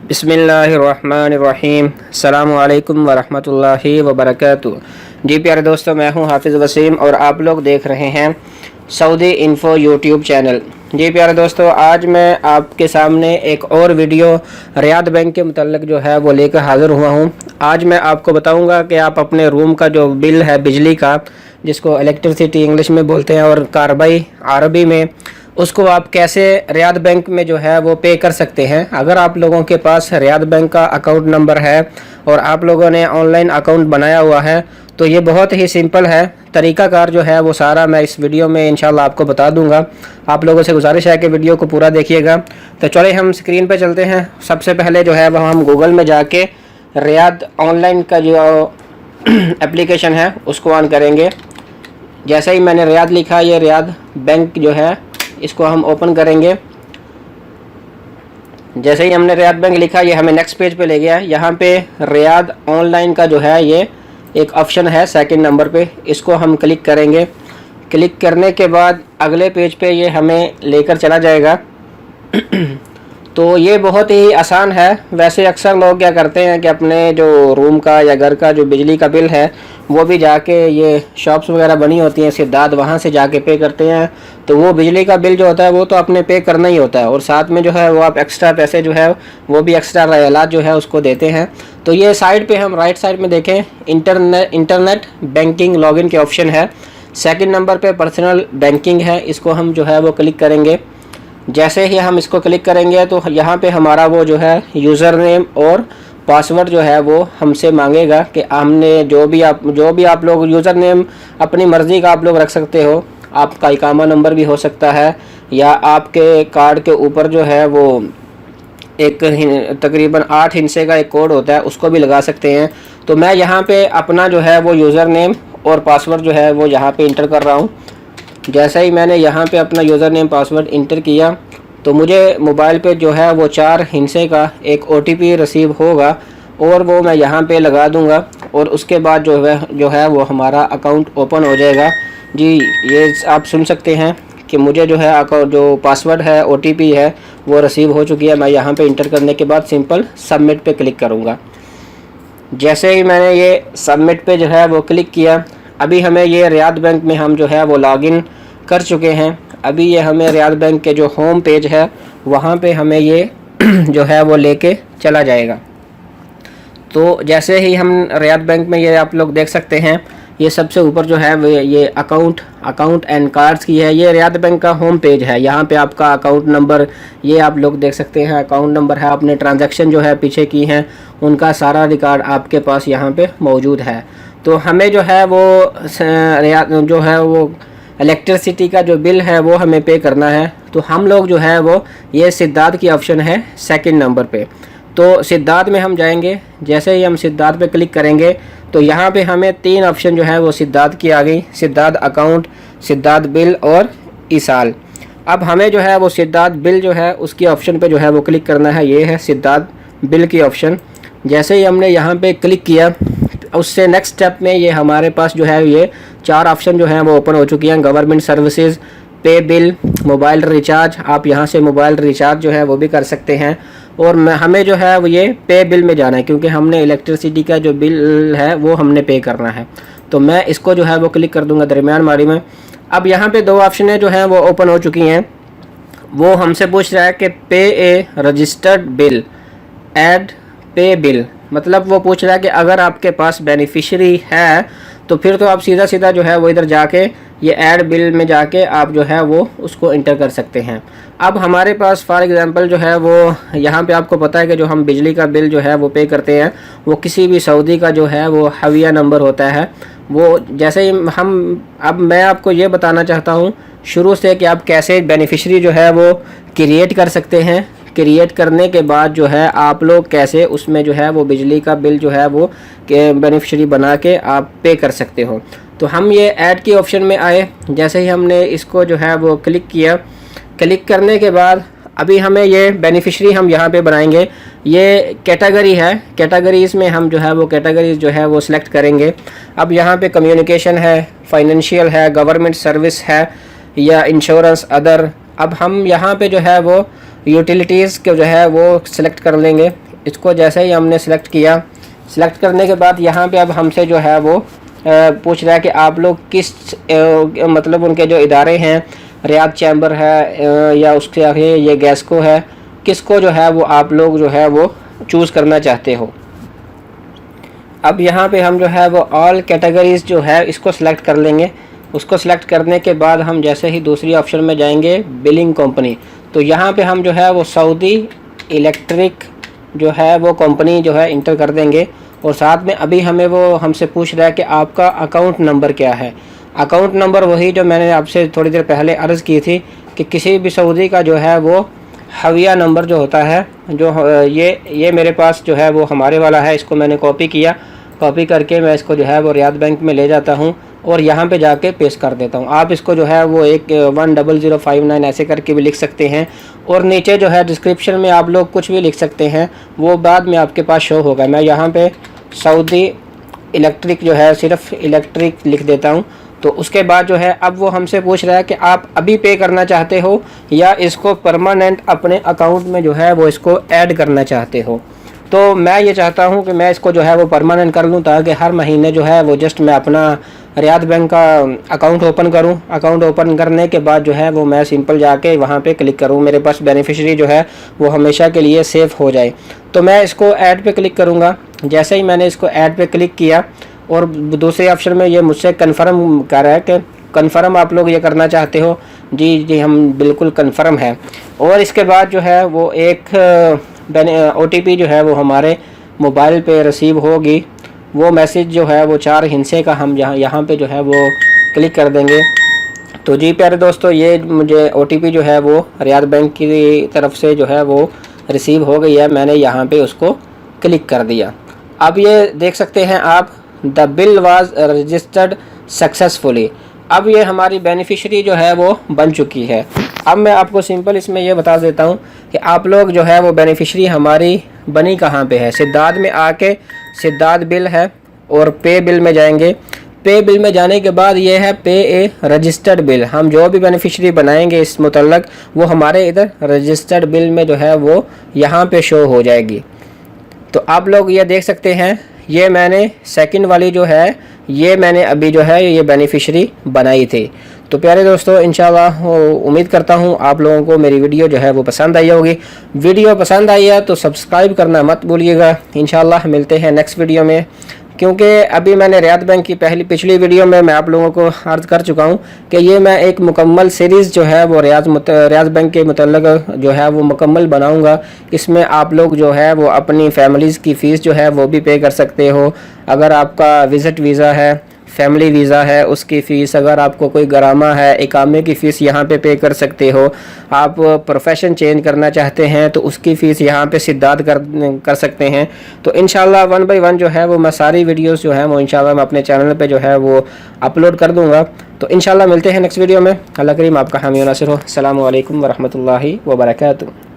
बिस्मिल्लाहिर्रहमानिर्रहीम। अस्सलामु अलैकुम वरहमतुल्लाहि वबरकातुहू। जी प्यारे दोस्तों, मैं हूं हाफिज़ वसीम और आप लोग देख रहे हैं सऊदी इन्फो यूट्यूब चैनल। जी प्यारे दोस्तों, आज मैं आपके सामने एक और वीडियो रियाद बैंक के मुतल्लिक़ जो है वो लेकर हाज़िर हुआ हूं। आज मैं आपको बताऊंगा कि आप अपने रूम का जो बिल है बिजली का, जिसको इलेक्ट्रिसिटी इंग्लिश में बोलते हैं और कार्बाई अरबी में, उसको आप कैसे रियाद बैंक में जो है वो पे कर सकते हैं। अगर आप लोगों के पास रियाद बैंक का अकाउंट नंबर है और आप लोगों ने ऑनलाइन अकाउंट बनाया हुआ है तो ये बहुत ही सिंपल है। तरीक़ाकार जो है वो सारा मैं इस वीडियो में इंशाल्लाह आपको बता दूंगा। आप लोगों से गुजारिश है कि वीडियो को पूरा देखिएगा। तो चले हम स्क्रीन पे चलते हैं। सबसे पहले जो है वह हम गूगल में जाके रियाद ऑनलाइन का जो एप्लीकेशन है उसको ऑन करेंगे। जैसे ही मैंने रियाद लिखा, ये रियाद बैंक जो है इसको हम ओपन करेंगे। जैसे ही हमने रियाद बैंक लिखा, ये हमें नेक्स्ट पेज पे ले गया। यहाँ पे रियाद ऑनलाइन का जो है ये एक ऑप्शन है सेकंड नंबर पे, इसको हम क्लिक करेंगे। क्लिक करने के बाद अगले पेज पे ये हमें लेकर चला जाएगा। तो ये बहुत ही आसान है। वैसे अक्सर लोग क्या करते हैं कि अपने जो रूम का या घर का जो बिजली का बिल है वो भी जाके, ये शॉप्स वगैरह बनी होती हैं सिद्धार्थ, वहाँ से जाके पे करते हैं। तो वो बिजली का बिल जो होता है वो तो आपने पे करना ही होता है और साथ में जो है वो आप एक्स्ट्रा पैसे जो है वो भी एक्स्ट्रा रयालात जो है उसको देते हैं। तो ये साइड पे हम राइट साइड में देखें, इंटरनेट बैंकिंग लॉगिन के ऑप्शन है। सेकंड नंबर पे पर्सनल बैंकिंग है, इसको हम जो है वो क्लिक करेंगे। जैसे ही हम इसको क्लिक करेंगे तो यहाँ पे हमारा वो जो है यूज़र नेम और पासवर्ड जो है वो हमसे मांगेगा कि हमने जो भी आप लोग यूज़र नेम अपनी मर्ज़ी का आप लोग रख सकते हो। आपका इकामा नंबर भी हो सकता है या आपके कार्ड के ऊपर जो है वो एक तकरीबन 8 हिस्से का एक कोड होता है, उसको भी लगा सकते हैं। तो मैं यहाँ पे अपना जो है वो यूज़र नेम और पासवर्ड जो है वो यहाँ पे इंटर कर रहा हूँ। जैसे ही मैंने यहाँ पे अपना यूज़र नेम पासवर्ड इंटर किया तो मुझे मोबाइल पे जो है वो 4 हिस्से का एक OTP रिसीव होगा और वो मैं यहाँ पे लगा दूँगा और उसके बाद जो है वो हमारा अकाउंट ओपन हो जाएगा। जी, ये आप सुन सकते हैं कि मुझे जो है अकाउंट जो पासवर्ड है OTP है वो रिसीव हो चुकी है। मैं यहाँ पे इंटर करने के बाद सिंपल सबमिट पे क्लिक करूँगा। जैसे ही मैंने ये सबमिट पे जो है वो क्लिक किया, अभी हमें ये रियाद बैंक में हम जो है वो लॉगिन कर चुके हैं। अभी ये हमें रियाद बैंक के जो होम पेज है वहाँ पे हमें ये जो है वो लेके चला जाएगा। तो जैसे ही हम रियाद बैंक में, ये आप लोग देख सकते हैं, ये सबसे ऊपर जो है वो ये अकाउंट एंड कार्ड्स की है। ये रियाद बैंक का होम पेज है। यहाँ पे आपका अकाउंट नंबर ये आप लोग देख सकते हैं, अकाउंट नंबर है। आपने ट्रांजैक्शन जो है पीछे की हैं उनका सारा रिकॉर्ड आपके पास यहाँ पे मौजूद है। तो हमें जो है वो रियाद जो है वो इलेक्ट्रिसिटी का जो बिल है वो हमें पे करना है। तो हम लोग जो है वो ये सिद्धार्थ की ऑप्शन है सेकंड नंबर पे। तो सिद्धार्थ में हम जाएंगे। जैसे ही हम सिद्धार्थ पे क्लिक करेंगे तो यहाँ पे हमें 3 ऑप्शन जो है वो सिद्धार्थ की आ गई, सिद्धार्थ अकाउंट, सिद्धार्थ बिल और ईसाल। अब हमें जो है वो सिद्धार्थ बिल जो है उसकी ऑप्शन पे जो है वो क्लिक करना है। ये है सिद्धार्थ बिल की ऑप्शन। जैसे ही हमने यहाँ पे क्लिक किया उससे नेक्स्ट स्टेप में ये हमारे पास जो है ये 4 ऑप्शन जो हैं वो ओपन हो चुकी हैं। गवर्नमेंट सर्विसेज, पे बिल, मोबाइल रिचार्ज। आप यहाँ से मोबाइल रिचार्ज जो है वो भी कर सकते हैं और हमें जो है वो ये पे बिल में जाना है क्योंकि हमने इलेक्ट्रिसिटी का जो बिल है वो हमने पे करना है। तो मैं इसको जो है वो क्लिक कर दूंगा दरमियान मारी में। अब यहाँ पे 2 ऑप्शन जो हैं वो ओपन हो चुकी हैं। वो हमसे पूछ रहा है कि पे ए रजिस्टर्ड बिल, ऐड पे बिल। मतलब वो पूछ रहा है कि अगर आपके पास बेनिफिशियरी है तो फिर तो आप सीधा सीधा जो है वो इधर जाके ये ऐड बिल में जाके आप जो है वो उसको इंटर कर सकते हैं। अब हमारे पास फॉर एग्जांपल जो है वो यहाँ पे आपको पता है कि जो हम बिजली का बिल जो है वो पे करते हैं वो किसी भी सऊदी का जो है वो हविया नंबर होता है। वो जैसे ही अब मैं आपको ये बताना चाहता हूँ शुरू से कि आप कैसे बेनिफिशरी जो है वो क्रिएट कर सकते हैं। क्रिएट करने के बाद जो है आप लोग कैसे उसमें जो है वो बिजली का बिल जो है वो बेनिफिशरी बना के आप पे कर सकते हो। तो हम ये ऐड की ऑप्शन में आए। जैसे ही हमने इसको जो है वो क्लिक किया, क्लिक करने के बाद अभी हमें ये बेनिफिशरी हम यहाँ पे बनाएंगे। ये कैटेगरी है, कैटेगरीज़ में हम जो है वो कैटेगरीज जो है वो सिलेक्ट करेंगे। अब यहाँ पे कम्युनिकेशन है, फाइनेंशियल है, गवर्नमेंट सर्विस है या इंश्योरेंस अदर। अब हम यहाँ पे जो है वो यूटिलिटीज़ के जो है वो सिलेक्ट कर लेंगे। इसको जैसे ही हमने सेलेक्ट किया, सेलेक्ट करने के बाद यहाँ पे अब हमसे जो है वो पूछ रहा है कि आप लोग किस मतलब उनके जो इदारे हैं, रियाद चैम्बर है या उसके आगे ये गैस्को है, किसको जो है वो आप लोग जो है वो चूज़ करना चाहते हो। अब यहाँ पे हम जो है वो ऑल कैटेगरीज़ जो है इसको सिलेक्ट कर लेंगे। उसको सिलेक्ट करने के बाद हम जैसे ही दूसरी ऑप्शन में जाएंगे बिलिंग कंपनी, तो यहाँ पे हम जो है वो सऊदी इलेक्ट्रिक जो है वो कंपनी जो है इंटर कर देंगे। और साथ में अभी हमें वो हमसे पूछ रहा है कि आपका अकाउंट नंबर क्या है। अकाउंट नंबर वही जो मैंने आपसे थोड़ी देर पहले अर्ज़ की थी कि किसी भी सऊदी का जो है वो हविया नंबर जो होता है, जो ये मेरे पास जो है वो हमारे वाला है। इसको मैंने कॉपी किया, कॉपी करके मैं इसको जो है वो रियाद बैंक में ले जाता हूँ और यहाँ पे जाके पेस्ट कर देता हूँ। आप इसको जो है वो 10059 ऐसे करके भी लिख सकते हैं। और नीचे जो है डिस्क्रिप्शन में आप लोग कुछ भी लिख सकते हैं, वो बाद में आपके पास शो होगा। मैं यहाँ पे सऊदी इलेक्ट्रिक जो है सिर्फ इलेक्ट्रिक लिख देता हूँ। तो उसके बाद जो है अब वो हमसे पूछ रहा है कि आप अभी पे करना चाहते हो या इसको परमानेंट अपने अकाउंट में जो है वो इसको ऐड करना चाहते हो। तो मैं ये चाहता हूँ कि मैं इसको जो है वो परमानेंट कर लूँ, ताकि हर महीने जो है वो जस्ट मैं अपना रियाद बैंक का अकाउंट ओपन करूँ। अकाउंट ओपन करने के बाद जो है वो मैं सिंपल जाके वहाँ पे क्लिक करूँ, मेरे पास बेनिफिशियरी जो है वो हमेशा के लिए सेव हो जाए। तो मैं इसको ऐड पे क्लिक करूँगा। जैसे ही मैंने इसको ऐड पे क्लिक किया और दूसरे ऑप्शन में ये मुझसे कन्फर्म कर रहा है कि कन्फर्म आप लोग ये करना चाहते हो। जी जी, हम बिल्कुल कन्फर्म है। और इसके बाद जो है वो एक OTP जो है वो हमारे मोबाइल पे रिसीव होगी। वो मैसेज जो है वो 4 हिस्से का हम यहाँ पे जो है वो क्लिक कर देंगे। तो जी प्यारे दोस्तों, ये मुझे OTP जो है वो रियाद बैंक की तरफ से जो है वो रिसीव हो गई है। मैंने यहाँ पे उसको क्लिक कर दिया। अब ये देख सकते हैं आप, the bill was registered successfully. अब ये हमारी बेनिफिशियरी जो है वो बन चुकी है। अब मैं आपको सिंपल इसमें ये बता देता हूँ कि आप लोग जो है वो बेनिफिशियरी हमारी बनी कहाँ पे है। सिद्दात में आके सिद्दात बिल है और पे बिल में जाएंगे। पे बिल में जाने के बाद ये है पे ए रजिस्टर्ड बिल। हम जो भी बेनिफिशियरी बनाएंगे इस मुतल्लक, वो हमारे इधर रजिस्टर्ड बिल में जो है वो यहाँ पे शो हो जाएगी। तो आप लोग ये देख सकते हैं, ये मैंने सेकंड वाली जो है ये मैंने अभी जो है ये बेनिफिशियरी बनाई थी। तो प्यारे दोस्तों, इंशाल्लाह उम्मीद करता हूँ आप लोगों को मेरी वीडियो जो है वो पसंद आई होगी। वीडियो पसंद आई है तो सब्सक्राइब करना मत भूलिएगा। इंशाल्लाह मिलते हैं नेक्स्ट वीडियो में, क्योंकि अभी मैंने रियाद बैंक की पिछली वीडियो में मैं आप लोगों को अर्ज कर चुका हूँ कि ये मैं एक मुकम्मल सीरीज़ जो है वो रियाद बैंक के मुतल्लिक़ जो है वो मुकम्मल बनाऊँगा। इसमें आप लोग जो है वो अपनी फैमिलीज़ की फ़ीस जो है वो भी पे कर सकते हो। अगर आपका विज़िट वीज़ा है, फैमिली वीज़ा है, उसकी फ़ीस, अगर आपको कोई गरामा है, इकामे की फ़ीस यहाँ पे कर सकते हो। आप प्रोफेशन चेंज करना चाहते हैं तो उसकी फ़ीस यहाँ पे सिद्दात कर सकते हैं। तो इंशाल्लाह 1 बाय 1 जो है वो मैं सारी वीडियोस जो है वो इंशाल्लाह मैं अपने चैनल पे जो है वो अपलोड कर दूँगा। तो इंशाल्लाह मिलते हैं नेक्स्ट वीडियो में। अल्लाह करीम आपका हामी नासिर हो। अस्सलामु अलैकुम वरहमतुल्लाहि वबरकातुहू।